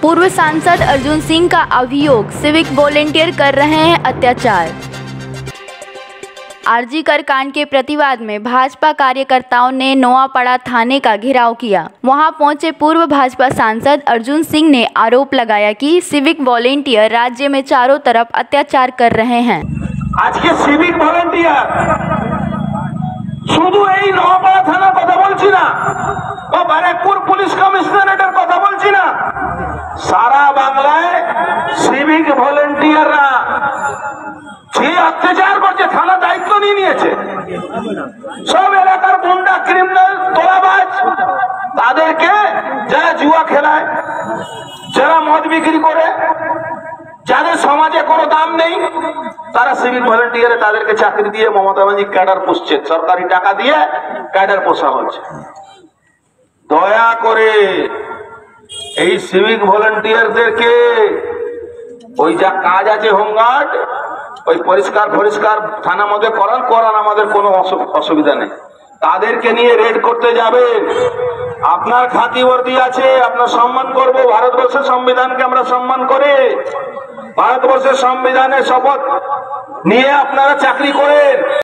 पूर्व सांसद अर्जुन सिंह का अभियोग, सिविक वॉलेंटियर कर रहे हैं अत्याचार। आरजी कर कांड के प्रतिवाद में भाजपा कार्यकर्ताओं ने नोआपाड़ा थाने का घेराव किया। वहां पहुंचे पूर्व भाजपा सांसद अर्जुन सिंह ने आरोप लगाया कि सिविक वॉलेंटियर राज्य में चारों तरफ अत्याचार कर रहे हैं। आज के सिविक वॉलेंटियर শুধু এই নওয়াপাড়া থানার কথা বলছি না, বা ব্যারাকপুর পুলিশ কমিশনারেটের কথা বলছি না, সারা বাংলায় সিভিক ভলেন্টিয়াররা যে অত্যাচার করছে থানা দায়িত্ব নিয়ে নিয়েছে। সব এলাকার গুন্ডা, ক্রিমিনাল, তোলাবাজ, তাদেরকে যারা জুয়া খেলায়, যারা মদ বিক্রি করে, যাদের সমাজে কোনো দাম নেই, তারা সিভিক ভলেন্টিয়ারে তাদেরকে চাকরি দিয়ে মমতা ব্যানার্জি ক্যাডার পুষছে, সরকারি টাকা দিয়ে ক্যাডার পোষা হচ্ছে। দয়া করে এই সিভিক ভলেন্টিয়ারদেরকে ওই যা কাজ আছে হোমগার্ড, ওই পরিষ্কার থানা মধ্যে করান, আমাদের কোনো অসুবিধা নেই। তাদেরকে নিয়ে রেড করতে যাবে, আপনার খাতি বর্দি আছে, আপনার সম্মান করব। ভারতবর্ষের সংবিধানকে আমরা সম্মান করি, ভারতবর্ষের সংবিধানের শপথ নিয়ে আপনারা চাকরি করেন।